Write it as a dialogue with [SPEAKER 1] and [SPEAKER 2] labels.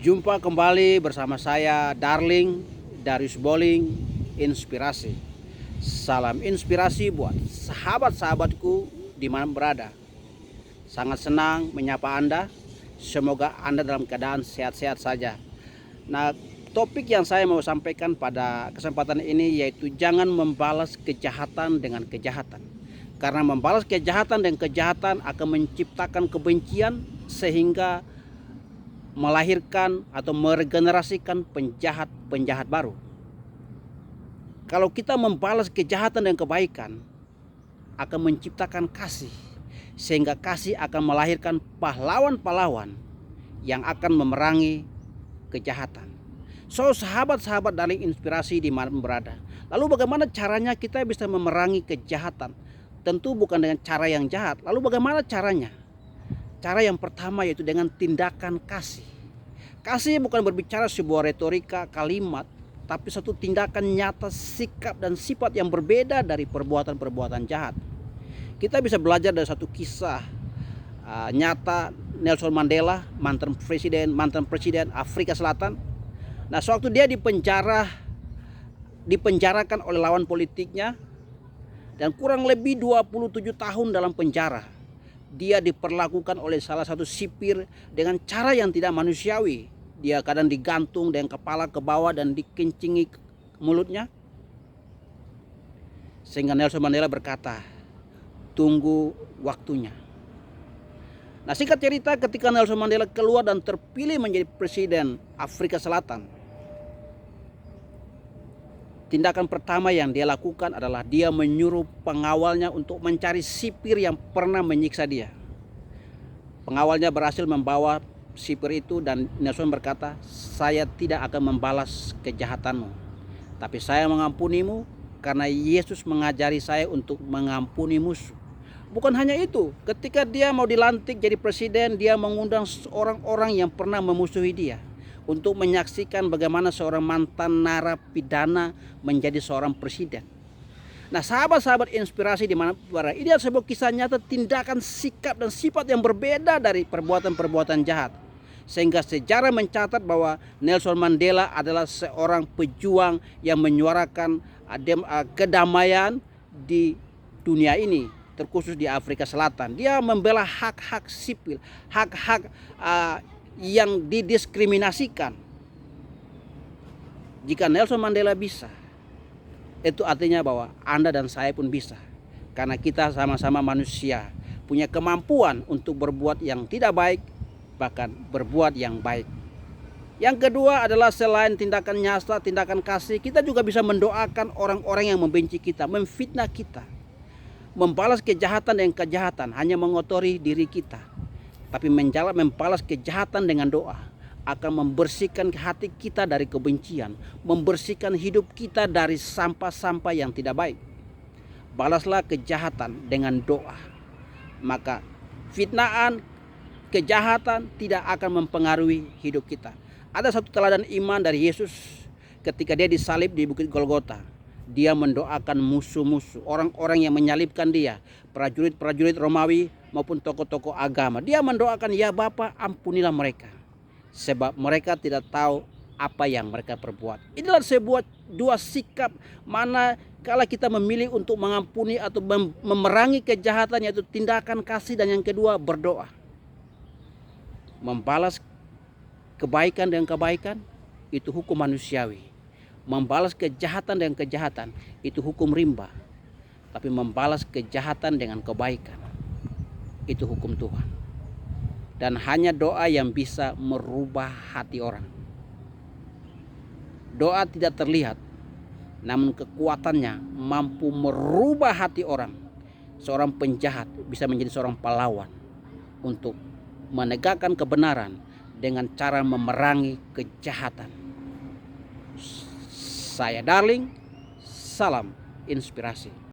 [SPEAKER 1] Jumpa kembali bersama saya Darling Darius Boling Inspirasi. Salam inspirasi buat sahabat-sahabatku di mana berada. Sangat senang menyapa Anda. Semoga Anda dalam keadaan sehat-sehat saja. Nah, topik yang saya mau sampaikan pada kesempatan ini yaitu jangan membalas kejahatan dengan kejahatan. Karena membalas kejahatan dengan kejahatan akan menciptakan kebencian sehingga melahirkan atau meregenerasikan penjahat-penjahat baru. Kalau kita membalas kejahatan dan kebaikan, akan menciptakan kasih, sehingga kasih akan melahirkan pahlawan-pahlawan yang akan memerangi kejahatan. So, sahabat-sahabat dari inspirasi di mana berada. Lalu bagaimana caranya kita bisa memerangi kejahatan? Tentu bukan dengan cara yang jahat. Lalu bagaimana caranya? Cara yang pertama yaitu dengan tindakan kasih. Kasih bukan berbicara sebuah retorika kalimat, tapi satu tindakan nyata, sikap dan sifat yang berbeda dari perbuatan-perbuatan jahat. Kita bisa belajar dari satu kisah nyata Nelson Mandela, mantan presiden Afrika Selatan. Nah, sewaktu dia dipenjarakan oleh lawan politiknya dan kurang lebih 27 tahun dalam penjara. Dia diperlakukan oleh salah satu sipir dengan cara yang tidak manusiawi. Dia kadang digantung dengan kepala ke bawah dan dikencingi mulutnya. Sehingga Nelson Mandela berkata, tunggu waktunya. Nah, singkat cerita, ketika Nelson Mandela keluar dan terpilih menjadi presiden Afrika Selatan, tindakan pertama yang dia lakukan adalah dia menyuruh pengawalnya untuk mencari sipir yang pernah menyiksa dia. Pengawalnya berhasil membawa sipir itu dan Nelson berkata, saya tidak akan membalas kejahatanmu, tapi saya mengampunimu karena Yesus mengajari saya untuk mengampuni musuh. Bukan hanya itu, ketika dia mau dilantik jadi presiden, dia mengundang orang-orang yang pernah memusuhi dia untuk menyaksikan bagaimana seorang mantan narapidana menjadi seorang presiden. Nah, sahabat-sahabat inspirasi di mana berada, ini adalah sebuah kisah nyata tindakan, sikap dan sifat yang berbeda dari perbuatan-perbuatan jahat. Sehingga sejarah mencatat bahwa Nelson Mandela adalah seorang pejuang yang menyuarakan kedamaian di dunia ini, terkhusus di Afrika Selatan. Dia membela hak-hak sipil, hak-hak yang didiskriminasikan. Jika Nelson Mandela bisa, itu artinya bahwa Anda dan saya pun bisa. Karena kita sama-sama manusia, punya kemampuan untuk berbuat yang tidak baik, bahkan berbuat yang baik. Yang kedua adalah selain tindakan nyata, tindakan kasih, kita juga bisa mendoakan orang-orang yang membenci kita, memfitnah kita. Membalas kejahatan dengan kejahatan hanya mengotori diri kita. Tapi membalas kejahatan dengan doa akan membersihkan hati kita dari kebencian, membersihkan hidup kita dari sampah-sampah yang tidak baik. Balaslah kejahatan dengan doa, maka fitnaan, kejahatan tidak akan mempengaruhi hidup kita. Ada satu teladan iman dari Yesus ketika dia disalib di Bukit Golgota. Dia mendoakan musuh-musuh, orang-orang yang menyalibkan dia, prajurit-prajurit Romawi maupun tokoh-tokoh agama. Dia mendoakan, ya Bapa, ampunilah mereka, sebab mereka tidak tahu apa yang mereka perbuat. Inilah dua sikap mana kala kita memilih untuk mengampuni atau memerangi kejahatan, yaitu tindakan kasih, dan yang kedua berdoa. Membalas kebaikan dengan kebaikan itu hukum manusiawi. Membalas kejahatan dengan kejahatan itu hukum rimba. Tapi membalas kejahatan dengan kebaikan itu hukum Tuhan. Dan hanya doa yang bisa merubah hati orang. Doa tidak terlihat, namun kekuatannya mampu merubah hati orang. Seorang penjahat bisa menjadi seorang pahlawan untuk menegakkan kebenaran dengan cara memerangi kejahatan. Saya Darling, salam inspirasi.